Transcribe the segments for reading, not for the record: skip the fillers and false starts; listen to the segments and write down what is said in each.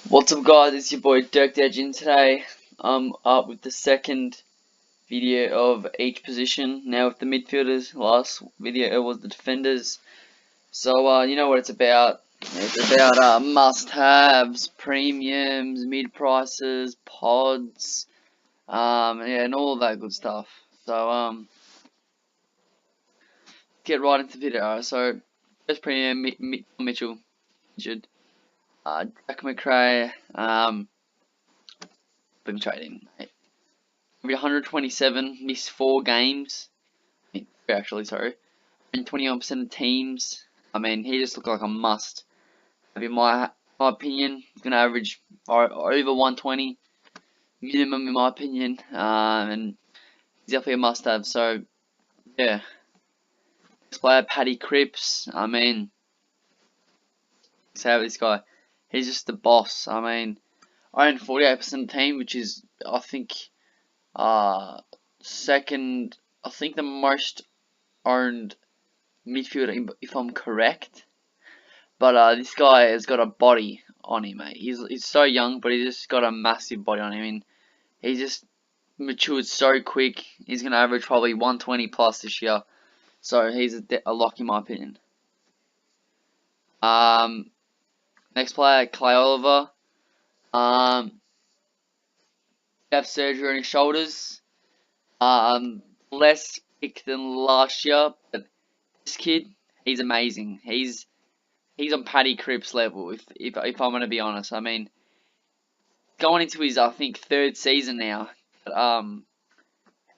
What's up guys, it's your boy Deji, and today I'm up with the second video of each position. Now with the midfielders, last video was the defenders. So you know what it's about. It's about must-haves, premiums, mid-prices, pods, yeah, and all of that good stuff. So get right into the video. So first premium, Mitchell injured. Jack McRae, been trading. 127, missed 4 games. I mean, actually, sorry. And 21% of teams. I mean, he just looked like a must. In my opinion, he's going to average over 120 minimum, in my opinion. And he's definitely a must-have. So, yeah. Next player, Paddy Cripps. I mean, say this guy. He's just the boss. I mean, I own 48% of the team, which is, I think, second, I think the most owned midfielder, if I'm correct. But this guy has got a body on him, mate. He's so young, but he's just got a massive body on him. I mean, he just matured so quick. He's gonna average probably 120 plus this year. So he's a lock in my opinion. Next player, Clay Oliver. Have surgery on his shoulders. Less pick than last year, but this kid, he's amazing. He's on Paddy Cripps level, if I'm gonna be honest. I mean, going into his, I think, 3rd season now, but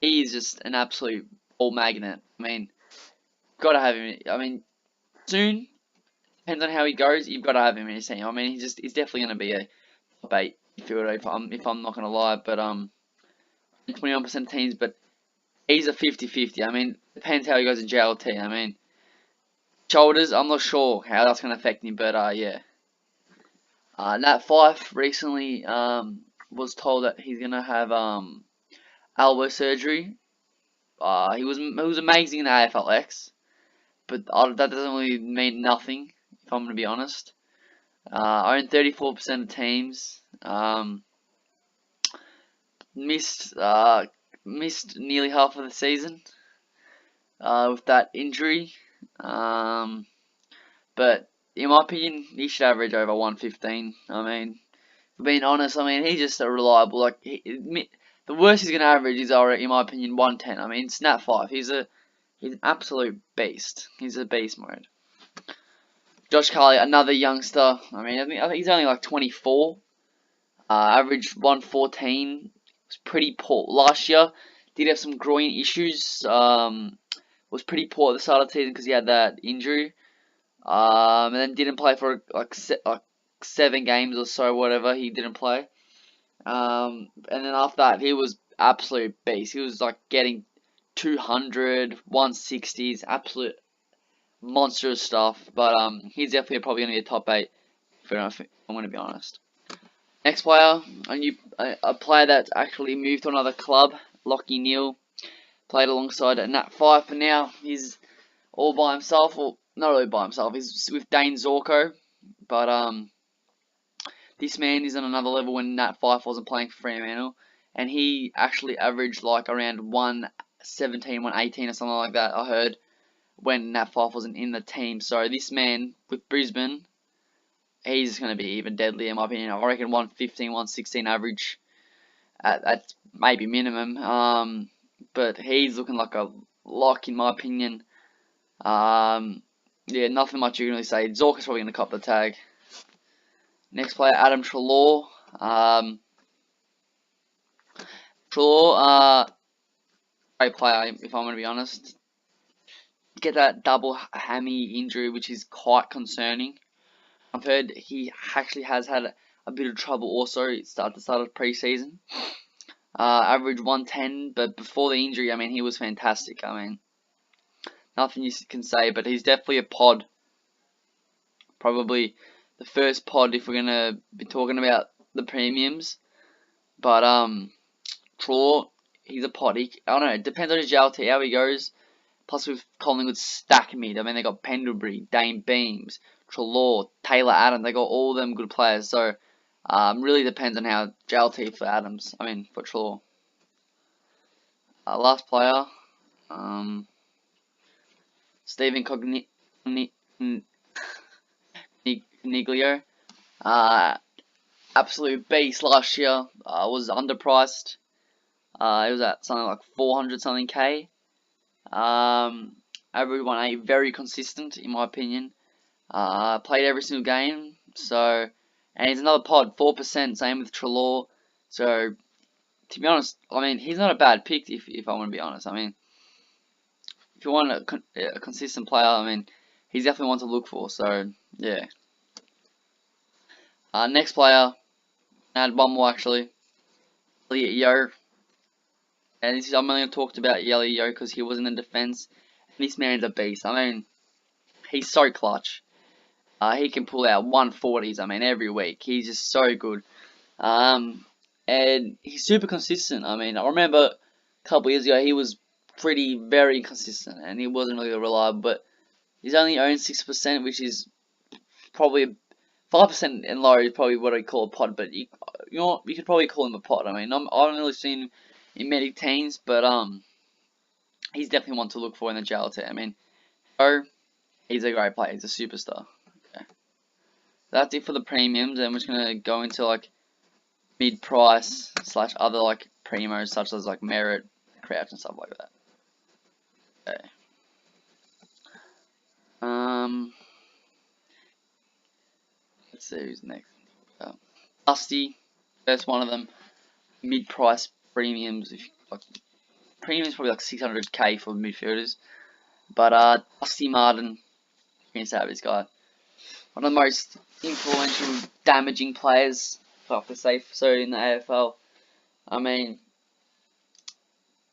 he is just an absolute ball magnet. I mean, gotta have him. I mean, soon, depends on how he goes. You've got to have him in your team. I mean, he's definitely gonna be a top 8 midfielder if I'm not gonna lie. But 21% teams, but he's a 50-50. I mean, depends how he goes in JLT. I mean, shoulders, I'm not sure how that's going to affect him, but yeah. Nat Fife recently was told that he's going to have elbow surgery. He was amazing in the AFLX, but that doesn't really mean nothing, if I'm going to be honest. I own 34% of teams. Missed nearly half of the season with that injury. But in my opinion, he should average over 115. I mean, being honest, I mean, he's just a reliable. Like, the worst he's gonna average is, in my opinion, 110. I mean, Snap 5. He's an absolute beast. He's a beast mode. Josh Carley, another youngster. I mean, I think he's only like 24. Averaged 114. Was pretty poor last year. Did have some groin issues. Was pretty poor at the start of the season because he had that injury. And then didn't play for like 7 games or so, whatever. He didn't play. And then after that, he was absolute beast. He was like getting 200, 160s, absolute monstrous stuff. But he's definitely probably going to be a top 8. If I'm going to be honest. Next player, a player that's actually moved to another club, Lockie Neal. Played alongside Nat Fife, and now he's all by himself. Well, not really by himself. He's with Dane Zorko, but this man is on another level when Nat Fife wasn't playing for Fremantle, and he actually averaged like around 117, 118 or something like that. I heard when Nat Fife wasn't in the team. So this man with Brisbane, he's going to be even deadly in my opinion. I reckon 115, 116 average. That's maybe minimum. But he's looking like a lock in my opinion. Yeah, nothing much you can really say. Zorka's probably going to cop the tag. Next player, Adam Treloar. Treloar, great player if I'm going to be honest. Get that double hammy injury, which is quite concerning. I've heard he actually has had a bit of trouble also at the start of pre-season. Average 110, but before the injury, I mean, he was fantastic. I mean, nothing you can say, but he's definitely a pod. Probably the first pod if we're going to be talking about the premiums. But, Troy, he's a pod. I don't know, it depends on his JLT, how he goes. Plus with Collingwood's stack mid, I mean, they got Pendlebury, Dane Beams, Treloar, Taylor Adams. They got all them good players. So, Really depends on how JLT for Adams. I mean for Trelaw. Last player, Stephen Niglio. Absolute beast last year. Was underpriced. It was at something like 400 something K. Average 1.8, very consistent in my opinion. Played every single game. So, and he's another pod, 4%. Same with Trelaw. So, to be honest, I mean he's not a bad pick if I want to be honest. I mean, if you want a consistent player, I mean he's definitely one to look for. So yeah. Next player, add one more actually. Elliot Yo. And this is, I'm only talked about Elliot Yo because he was in the defense. And this man's a beast. I mean, he's so clutch. He can pull out 140s. I mean, every week. He's just so good. And he's super consistent. I mean, I remember a couple years ago he was very inconsistent and he wasn't really reliable. But he's only owned 6%, which is probably 5% and lower is probably what I call a pod. But you could probably call him a pod. I mean, I haven't really seen him in many teams, but he's definitely one to look for in the JLT. I mean, he's a great player. He's a superstar. Okay. That's it for the premiums, and we're just gonna go into like mid-price / other like primos such as like Merit, Crouch, and stuff like that. Okay. Let's see who's next. Dusty, first one of them. Mid-price premiums. If you, like, premiums probably like 600k for midfielders, but Dusty Martin, you can say this guy. One of the most influential, damaging players, if I have to say so, in the AFL. I mean,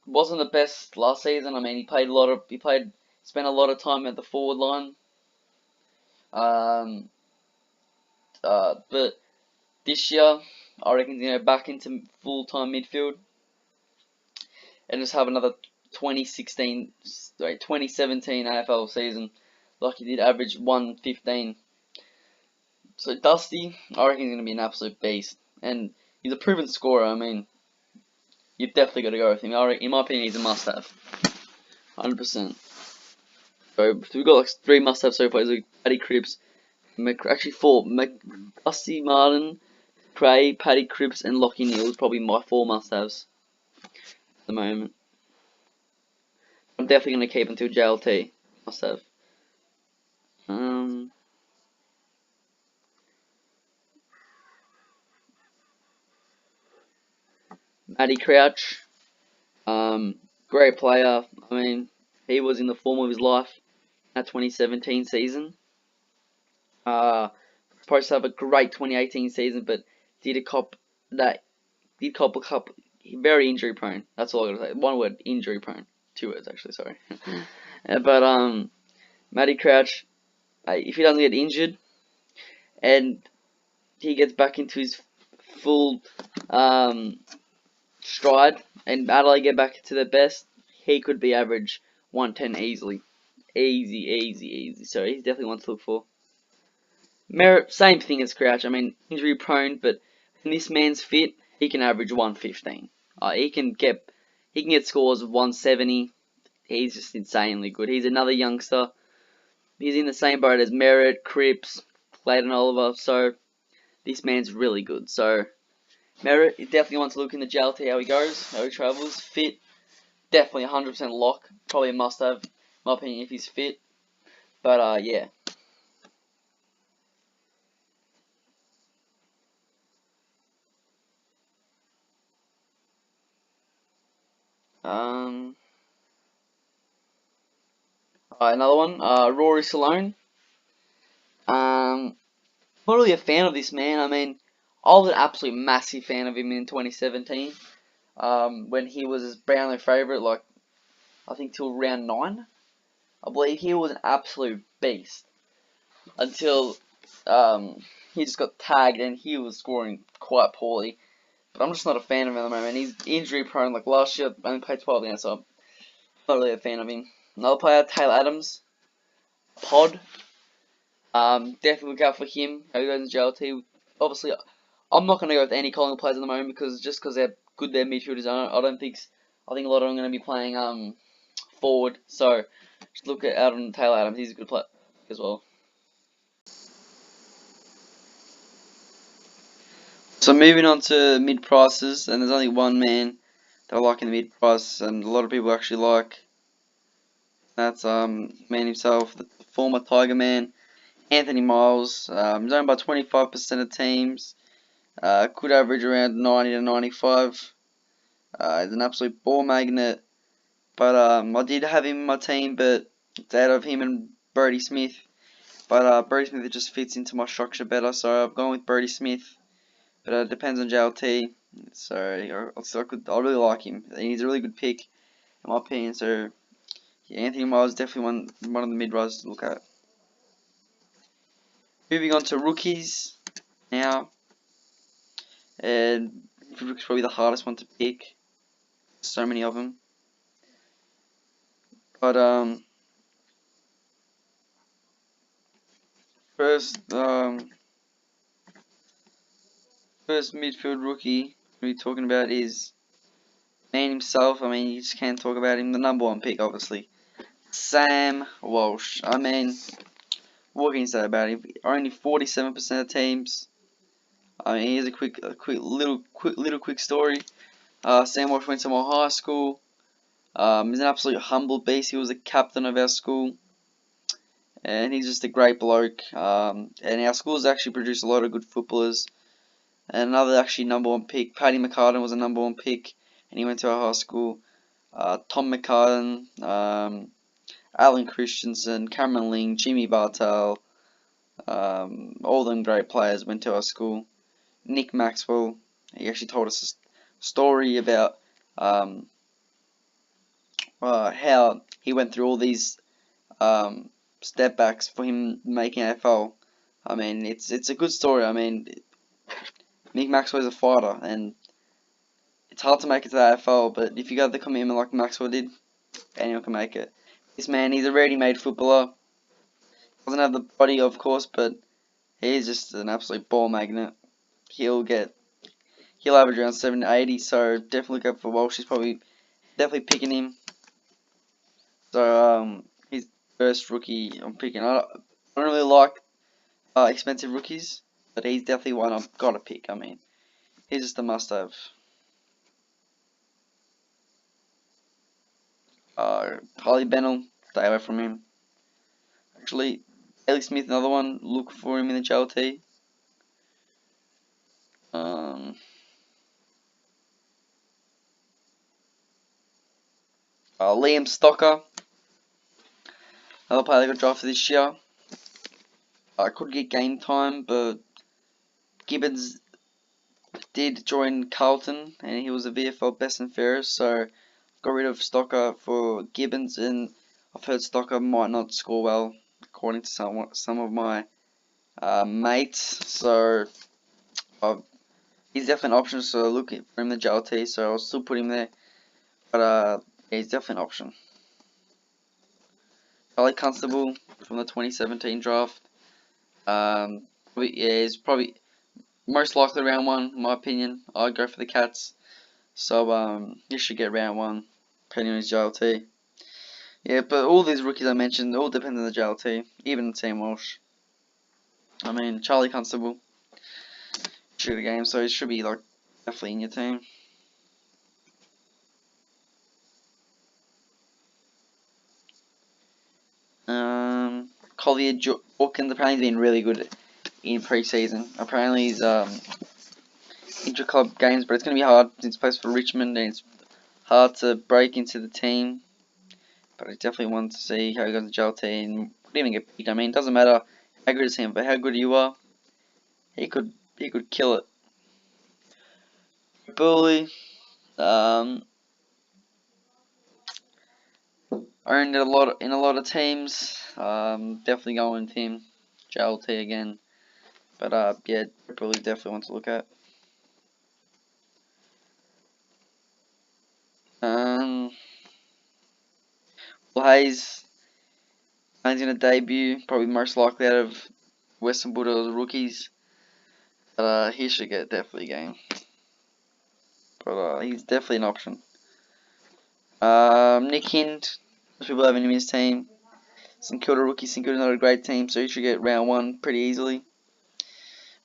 wasn't the best last season. I mean, he spent a lot of time at the forward line. But this year, I reckon he's back into full-time midfield and just have another 2017 AFL season like he did, average 115. So Dusty, I reckon he's going to be an absolute beast. And he's a proven scorer. I mean, you've definitely got to go with him. In my opinion, he's a must-have. 100%. So we've got like 3 must-haves so far. He's like Paddy Cripps. Actually 4. Dusty Martin, Cray, Paddy Cripps, and Lockie Neal is probably my 4 must-haves at the moment. I'm definitely going to keep until JLT. Must-have. Matty Crouch, great player. I mean, he was in the form of his life that 2017 season. Supposed to have a great 2018 season, but did cop a couple very injury prone. That's all I gotta say. One word, injury prone. 2 words actually. Sorry. But Matty Crouch, if he doesn't get injured and he gets back into his full stride and Adelaide get back to their best, he could be average 110 easily. Easy. So he's definitely one to look for. Merritt, same thing as Crouch. I mean, injury prone, but when this man's fit, he can average 115. He can get scores of 170. He's just insanely good. He's another youngster. He's in the same boat as Merritt, Cripps, Clayton Oliver. So this man's really good. So Merritt, he definitely wants to look in the JLT how he goes, how he travels. Fit, definitely 100% lock. Probably a must-have, in my opinion, if he's fit. But yeah. Another one, Rory Salone. Not really a fan of this man. I mean, I was an absolute massive fan of him in 2017. When he was his Brownlow favourite, like, I think till round 9. I believe he was an absolute beast. Until, he just got tagged and he was scoring quite poorly. But I'm just not a fan of him at the moment. He's injury prone. Like last year, I only played 12 games, so I'm not really a fan of him. Another player, Taylor Adams. Pod. Definitely look out for him. How he goes in JLT. Obviously, I'm not going to go with any Collingwood players at the moment because they're good, their midfielders. I think a lot of them are going to be playing forward. So just look at Taylor Adams. He's a good player as well. So moving on to mid prices, and there's only one man that I like in the mid price, and a lot of people actually like. That's man himself, the former Tiger man, Anthony Miles. He's owned by 25% of teams. Could average around 90 to 95. He's an absolute ball magnet. But I did have him in my team, but it's out of him and Brodie Smith. But Brodie Smith just fits into my structure better, so I've gone with Brodie Smith. But it depends on JLT. So I really like him. He's a really good pick in my opinion. So yeah, Anthony Miles is definitely one of the mid-risers to look at. Moving on to rookies now, and rookies probably the hardest one to pick. So many of them. But first first midfield rookie we're talking about is man himself. I mean, you just can't talk about him. The number one pick, obviously, Sam Walsh. I mean, what can you say about him? Only 47% of teams. I mean, here's a quick story. Sam Walsh went to my high school. He's an absolute humble beast. He was the captain of our school, and he's just a great bloke. And our school's actually produced a lot of good footballers. And another actually number one pick, Paddy McCartan was a number one pick, and he went to our high school. Tom McCartan, Alan Christensen, Cameron Ling, Jimmy Bartel, all them great players went to our school. Nick Maxwell, he actually told us a story about how he went through all these step backs for him making AFL. I mean, it's a good story. I mean, Nick Maxwell is a fighter, and it's hard to make it to the AFL, but if you got the commitment like Maxwell did, anyone can make it. This man, he's a ready-made footballer. Doesn't have the body, of course, but he's just an absolute ball magnet. He'll average around 70 to 80, so definitely go for Walsh. He's probably definitely picking him. So his first rookie I'm picking. I don't really like expensive rookies, but he's definitely one I've got to pick. I mean, he's just a must-have. Harley Bennell, stay away from him. Actually, Ellie Smith, another one. Look for him in the JLT. Liam Stocker, another player that got drafted this year. I could get game time, but Gibbons did join Carlton, and he was a VFL best and fairest, so got rid of Stocker for Gibbons, and I've heard Stocker might not score well, according to some of my mates. So he's definitely an option. So look for him in the JLT. So I'll still put him there, but he's definitely an option. Charlie Constable from the 2017 draft. He's probably most likely round one, in my opinion. I'd go for the Cats. So he should get round one, depending on his JLT. Yeah, but all these rookies I mentioned, all depend on the JLT, even Sam Walsh. I mean, Charlie Constable should get a game, so he should be like definitely in your team. Collier Hawkins, apparently he's been really good in pre-season. Apparently he's intra-club games, but it's going to be hard since he plays for Richmond, and it's hard to break into the team. But I definitely want to see how he goes in JLT and could even get picked. I mean, it doesn't matter how good is him, but how good you are, he could kill it. Bully, earned a lot in a lot of teams. Definitely going with him. JLT again. But yeah, Bully definitely want to look at. Will Hayes going to debut, probably most likely out of Western Bulldogs rookies. But he should get definitely game. But he's definitely an option. Nick Hind, most people having him in his team. St Kilda rookie, St Kilda's not a great team, so he should get round 1 pretty easily.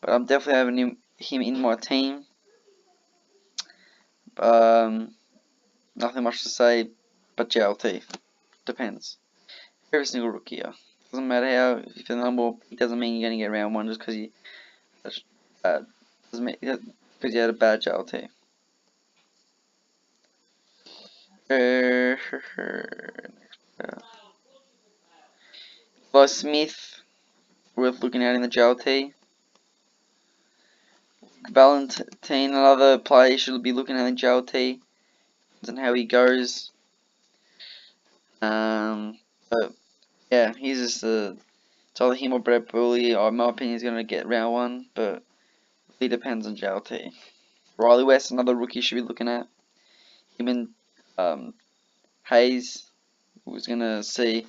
But I'm definitely having him in my team. Nothing much to say, but JLT. Depends. Every single rookie here. Doesn't matter how, if you're the number, it doesn't mean you're going to get round 1 just because you, doesn't mean, because you had a bad JLT. Eli Smith, worth looking at in the JLT. Valentine, another player you should be looking at in JLT. And how he goes. But yeah, he's just it's either him or Brett Bully. In my opinion, he's going to get round 1, but it depends on JLT. Riley West, another rookie you should be looking at. Him and Hayes, who's going to see,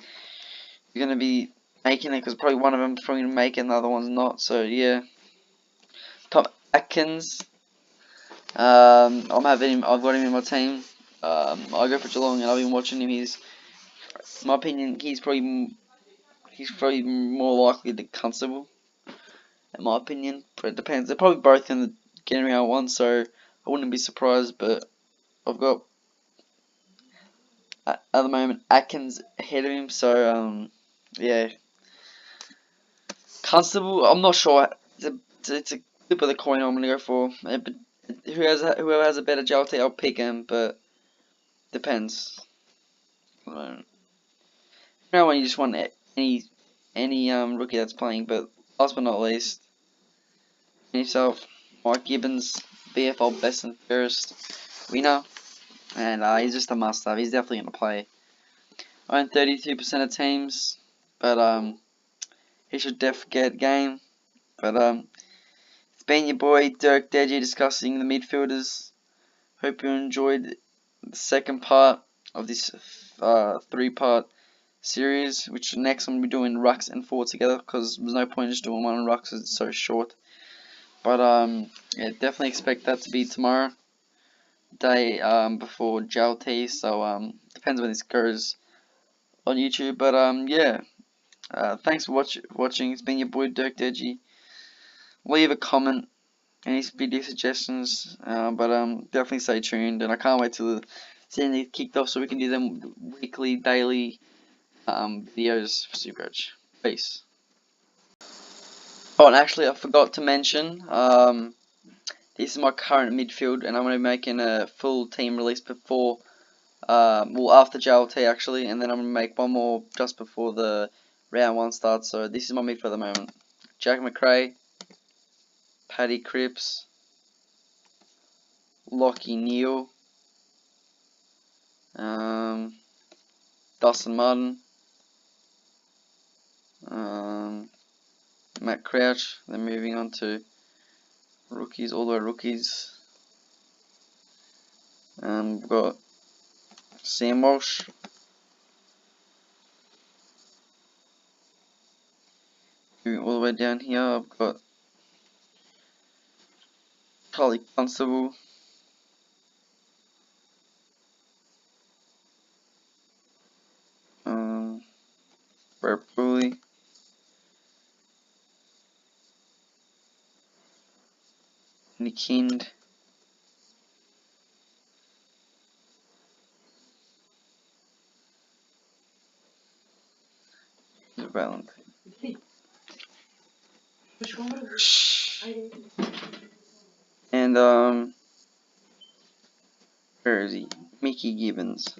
he's going to be making it because probably one of them's probably going to make it and the other one's not. So yeah. Tom Atkins, I've got him in my team. I go for Geelong and I've been watching him. In my opinion, he's probably more likely to Constable, in my opinion. But it depends. They're probably both in the getting round 1, so I wouldn't be surprised. But I've got at the moment Atkins ahead of him, so yeah. Constable, I'm not sure. It's a flip of the coin I'm gonna go for. But whoever has a better JLT, I'll pick him. But depends. Round 1, you just want any rookie that's playing. But last but not least, yourself, Mike Gibbons, BFL best and fairest winner, and he's just a must-have. He's definitely gonna play. I own 32% of teams, but he should get game. But it's been your boy Dirk Deji discussing the midfielders. Hope you enjoyed the second part of this 3-part series, which next I'm gonna be doing rucks and forward together because there's no point just doing one on rucks because it's so short. But yeah, definitely expect that to be tomorrow, day before JLT. So depends when this goes on YouTube. But yeah, thanks for watching. It's been your boy Dirk Deji. Leave a comment, any video suggestions. But definitely stay tuned, and I can't wait till the season gets kicked off so we can do them weekly, daily videos for Supercoach. Peace. Oh, and actually, I forgot to mention, this is my current midfield, and I'm going to be making a full team release before, well, after JLT actually, and then I'm going to make one more just before the round 1 starts. So this is my midfield at the moment. Jack McRae, Paddy Cripps, Lockie Neal, Dustin Martin, Matt Crouch. Then moving on to rookies, all the rookies. We've got Sam Walsh, moving all the way down here. I've got Charlie Constable, Brett Bruley, Nick Hind, Valentine. And where is he? Mickey Gibbons.